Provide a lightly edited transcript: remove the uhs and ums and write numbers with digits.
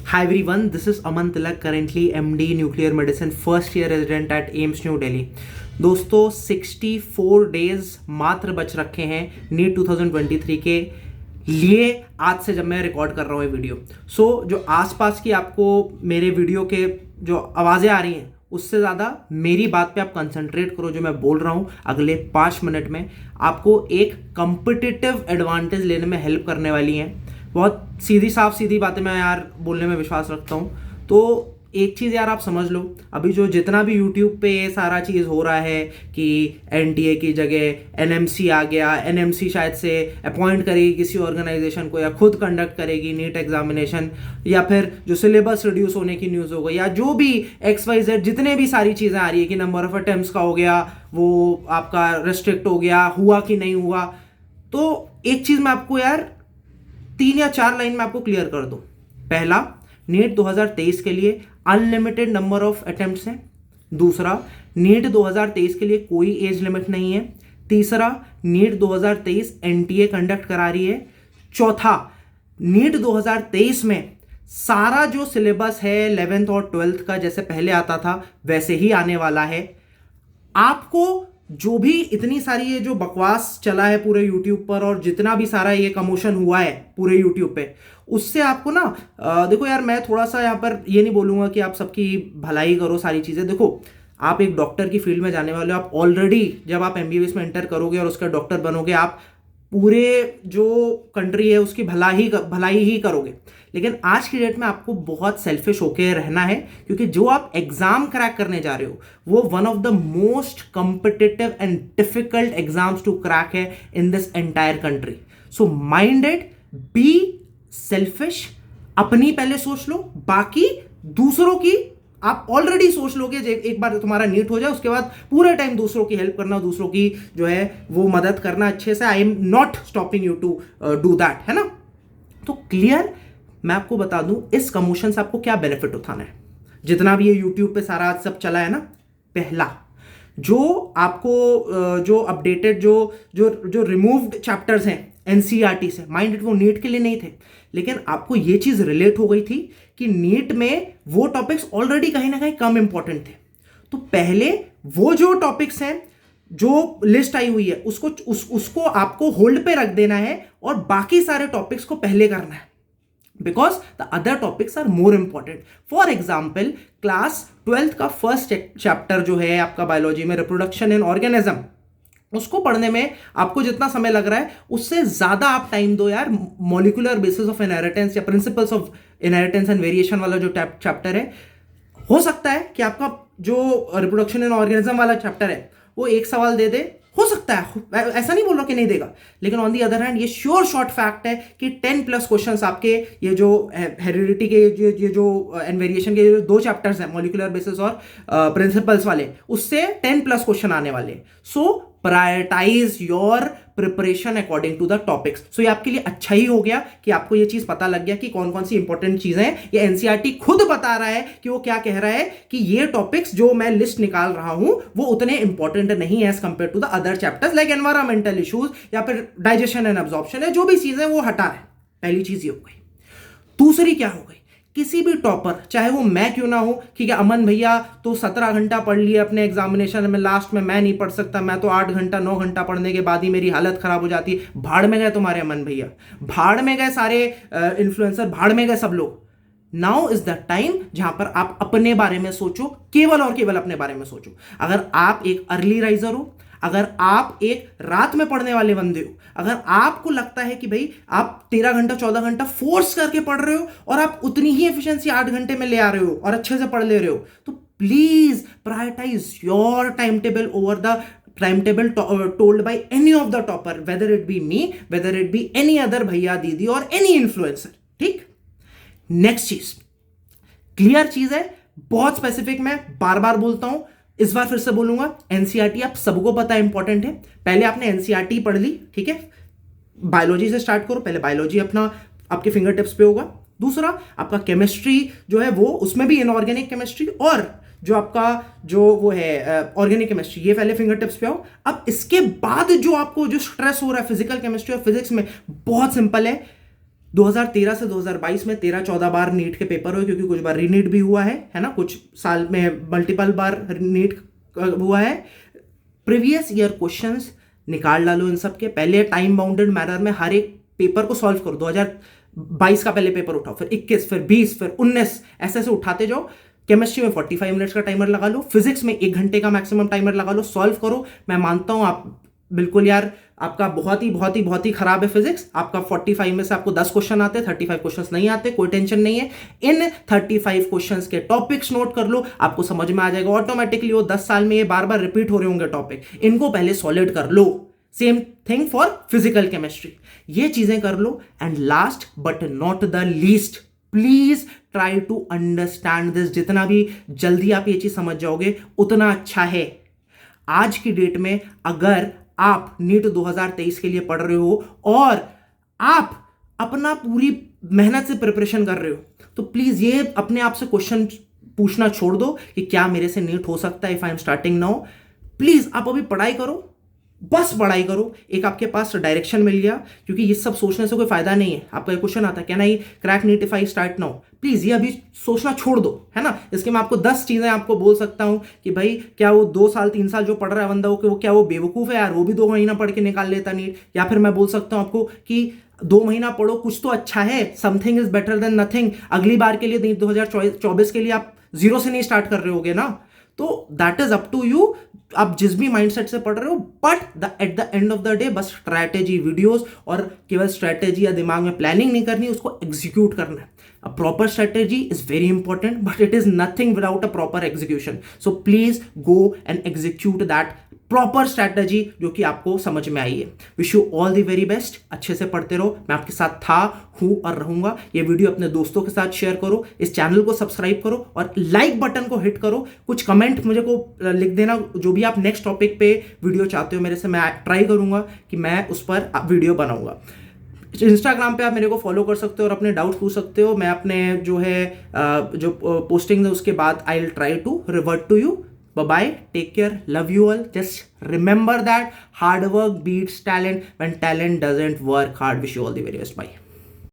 Hi everyone, this is Aman Tilak, currently MD Nuclear Medicine, first year resident at AIIMS New Delhi. दोस्तों 64 days मात्र बच रखे हैं NEET 2023 के लिए आज से जब मैं रिकॉर्ड कर रहा हूँ ये वीडियो। जो आसपास की आपको मेरे वीडियो के जो आवाज़ें आ रही हैं उससे ज़्यादा मेरी बात पे आप कंसंट्रेट करो। जो मैं बोल रहा हूँ अगले 5 मिनट में आपको एक कम्पिटिटिव एडवांटेज लेने में हेल्प करने वाली हैं। बहुत सीधी बातें मैं यार बोलने में विश्वास रखता हूँ। तो एक चीज़ यार आप समझ लो, अभी जो जितना भी यूट्यूब पे ये सारा चीज़ हो रहा है कि एनटीए की जगह एनएमसी आ गया, एनएमसी शायद से अपॉइंट करेगी किसी ऑर्गेनाइजेशन को या खुद कंडक्ट करेगी नीट एग्जामिनेशन, या फिर जो सिलेबस रिड्यूस होने की न्यूज़ हो गई, या जो भी XYZ जितने भी सारी चीज़ें आ रही है कि नंबर ऑफ अटेम्प्ट्स का हो गया, वो आपका रेस्ट्रिक्ट हो गया, हुआ कि नहीं हुआ। तो एक चीज़ मैं आपको यार 3 या 4 लाइन में आपको क्लियर कर दूं। पहला, नीट 2023 के लिए अनलिमिटेड नंबर ऑफ अटेम्प्ट्स हैं। दूसरा, नीट 2023 के लिए कोई एज लिमिट नहीं है। तीसरा, नीट 2023 एनटीए कंडक्ट करा रही है। चौथा, नीट 2023 में सारा जो सिलेबस है 11th और 12th का जैसे पहले आता था वैसे ही आने वाला है। आपको जो भी इतनी सारी ये जो बकवास चला है पूरे YouTube पर और जितना भी सारा ये कमोशन हुआ है पूरे YouTube पे, उससे आपको ना देखो यार, मैं थोड़ा सा यहाँ पर ये नहीं बोलूँगा कि आप सबकी भलाई करो सारी चीज़ें। देखो, आप एक डॉक्टर की फील्ड में जाने वाले हो, आप ऑलरेडी जब आप MBBS में एंटर करोगे और उसका डॉक्टर बनोगे, आप पूरे जो कंट्री है उसकी भलाई ही करोगे। लेकिन आज की डेट में आपको बहुत सेल्फिश होके रहना है, क्योंकि जो आप एग्जाम क्रैक करने जा रहे हो वो one of the most competitive and difficult exams to crack है in this entire country. So minded, be selfish, अपनी पहले सोच लो, बाकी दूसरों की आप ऑलरेडी सोच लोगे। एक बार तुम्हारा नीट हो जाए उसके बाद पूरे टाइम दूसरों की हेल्प करना, दूसरों की जो है वो मदद करना अच्छे से। I am not stopping you to do that, है ना। तो क्लियर, मैं आपको बता दूं इस कमोशन से आपको क्या बेनिफिट उठाना है। जितना भी ये यूट्यूब पे सारा सब चला है ना, पहला, जो आपको जो अपडेटेड जो रिमूव्ड चैप्टर्स हैं NCERT से, माइंडेड वो नीट के लिए नहीं थे, लेकिन आपको ये चीज रिलेट हो गई थी कि नीट में वो टॉपिक्स ऑलरेडी कहीं ना कहीं कम इंपॉर्टेंट थे। तो पहले वो जो टॉपिक्स हैं, जो लिस्ट आई हुई है, उसको आपको होल्ड पे रख देना है और बाकी सारे टॉपिक्स को पहले करना है, because the other topics are more important. For example, class 12th का फर्स्ट चैप्टर जो है आपका बायोलॉजी में, रिप्रोडक्शन इन ऑर्गेनिज्म, उसको पढ़ने में आपको जितना समय लग रहा है उससे ज्यादा आप टाइम दो यार मॉलिक्यूलर बेसिस ऑफ इनहेरिटेंस या principles of inheritance and variation वाला जो चैप्टर है। हो सकता है कि आपका जो रिप्रोडक्शन इन ऑर्गेनिज्म वाला चैप्टर है वो एक सवाल दे दे, हो सकता है, ऐसा नहीं बोल रहा कि नहीं देगा, लेकिन ऑन दी अदर हैंड ये श्योर शॉर्ट फैक्ट है कि 10+ क्वेश्चंस आपके ये जो हेरिडिटी के ये जो एंड वेरिएशन के जो 2 चैप्टर्स हैं, मॉलिक्यूलर बेसिस और प्रिंसिपल्स वाले, उससे 10+ क्वेश्चन आने वाले। So prioritise your preparation according to the topics. So ये आपके लिए अच्छा ही हो गया कि आपको ये चीज पता लग गया कि कौन कौन सी इंपॉर्टेंट चीजें हैं। ये NCERT खुद बता रहा है कि वो क्या कह रहा है कि ये टॉपिक्स जो मैं लिस्ट निकाल रहा हूं वो उतने इंपॉर्टेंट नहीं है as compare to the other chapters like environmental issues या फिर डाइजेशन एंड एब्जॉर्प्शन है, जो भी चीजें वो हटा है। पहली चीज ये हो गई। दूसरी क्या हो गई, किसी भी टॉपर, चाहे वो मैं क्यों ना हो, ठीक है, अमन भैया तो 17 घंटा पढ़ लिए अपने एग्जामिनेशन में, लास्ट में मैं नहीं पढ़ सकता, मैं तो 8 घंटा 9 घंटा पढ़ने के बाद ही मेरी हालत खराब हो जाती है। भाड़ में गए तुम्हारे अमन भैया, भाड़ में गए सारे इन्फ्लुएंसर, भाड़ में गए सब लोग। नाउ इज द टाइम जहां पर आप अपने बारे में सोचो, केवल और केवल अपने बारे में सोचो। अगर आप एक अर्ली राइजर हो, अगर आप एक रात में पढ़ने वाले बंदे हो, अगर आपको लगता है कि भाई आप 13 घंटा 14 घंटा फोर्स करके पढ़ रहे हो और आप उतनी ही एफिशिएंसी 8 घंटे में ले आ रहे हो और अच्छे से पढ़ ले रहे हो, तो please prioritise your timetable over the timetable told by any of the topper, whether it be me, whether it be any other भैया दीदी और any influencer। ठीक, नेक्स्ट चीज, क्लियर चीज है, बहुत स्पेसिफिक, मैं बार बार बोलता हूं, इस बार फिर से बोलूंगा। NCERT आप सबको पता है इंपॉर्टेंट है। पहले आपने NCERT पढ़ ली, ठीक है, बायोलॉजी से स्टार्ट करो। पहले बायोलॉजी अपना आपके फिंगर टिप्स पे होगा। दूसरा, आपका केमिस्ट्री जो है वो, उसमें भी इनऑर्गेनिक केमिस्ट्री और जो आपका जो वो है ऑर्गेनिक केमिस्ट्री, ये पहले फिंगर टिप्स पे आओ। अब इसके बाद जो आपको जो स्ट्रेस हो रहा है फिजिकल केमिस्ट्री और फिजिक्स में, बहुत सिंपल है, 2013 से 2022 में 13-14 बार नीट के पेपर हुए, क्योंकि कुछ बार रीनीट भी हुआ है ना, कुछ साल में मल्टीपल बार नीट हुआ है। प्रीवियस ईयर क्वेश्चंस निकाल डालो इन सब के, पहले टाइम बाउंडेड मैनर में हर एक पेपर को सॉल्व करो। 2022 का पहले पेपर उठाओ, फिर 21, फिर 20, फिर 19, ऐसे ऐसे उठाते जाओ। केमिस्ट्री में 45 मिनट्स का टाइमर लगा लो, फिजिक्स में 1 घंटे का मैक्सिमम टाइमर लगा लो, सॉल्व करो। मैं मानता हूं आप बिल्कुल यार, आपका बहुत ही खराब है फिजिक्स, आपका 45 में से आपको 10 क्वेश्चन आते हैं, 35 क्वेश्चंस नहीं आते, कोई टेंशन नहीं है। इन 35 क्वेश्चंस के टॉपिक्स नोट कर लो, आपको समझ में आ जाएगा ऑटोमेटिकली। वो 10 साल में ये बार बार रिपीट हो रहे होंगे टॉपिक, इनको पहले सॉलिड कर लो। Same thing for physical chemistry, ये चीजें कर लो। And last but not the least, please try to understand this. जितना भी जल्दी आप ये चीज समझ जाओगे उतना अच्छा है। आज की डेट में अगर आप नीट 2023 के लिए पढ़ रहे हो और आप अपना पूरी मेहनत से प्रिपरेशन कर रहे हो, तो प्लीज ये अपने आप से क्वेश्चन पूछना छोड़ दो कि क्या मेरे से नीट हो सकता है if I am starting now. Please आप अभी पढ़ाई करो, बस पढ़ाई करो। एक आपके पास डायरेक्शन मिल गया, क्योंकि ये सब सोचने से कोई फायदा नहीं है। आपका एक क्वेश्चन आता है, can I crack NEET if I start now. Please ये अभी सोचना छोड़ दो, है ना। इसके मैं आपको 10 चीजें आपको बोल सकता हूं कि भाई क्या वो 2 साल 3 साल जो पढ़ रहा है बंदा, वो क्या वो बेवकूफ है यार, वो भी 2 महीना पढ़ के निकाल लेता नीट। या फिर मैं बोल सकता हूं आपको कि 2 महीना पढ़ो, कुछ तो अच्छा है, something is better than nothing. अगली बार के लिए 2024 के लिए आप 0 से नहीं स्टार्ट कर रहे होगे ना, तो that is up to you, आप जिस भी माइंडसेट से पढ़ रहे हो। But at the end of the day बस स्ट्रैटेजी वीडियोस, और केवल स्ट्रैटेजी या दिमाग में प्लानिंग नहीं करनी, उसको एग्जीक्यूट करना है। A proper strategy is very important, but it is nothing without a proper execution. So please go and execute that proper strategy जो कि आपको समझ में आई है। Wish you all the very best, अच्छे से पढ़ते रहो। मैं आपके साथ था, हूं और रहूंगा। ये वीडियो अपने दोस्तों के साथ शेयर करो, इस चैनल को सब्सक्राइब करो और लाइक बटन को हिट करो। कुछ कमेंट मुझे को लिख देना, जो भी आप नेक्स्ट टॉपिक पे वीडियो चाहते हो मेरे से, मैं ट्राई करूंगा कि मैं उस पर वीडियो बनाऊंगा। इंस्टाग्राम पे आप मेरे को फॉलो कर सकते हो और अपने डाउट पूछ सकते हो। मैं अपने जो है जो पोस्टिंग है उसके बाद I will try to revert to you. Bye-bye, take care, love you all. Just remember that hard work beats talent when talent doesn't work hard. Wish you all the very best. Bye.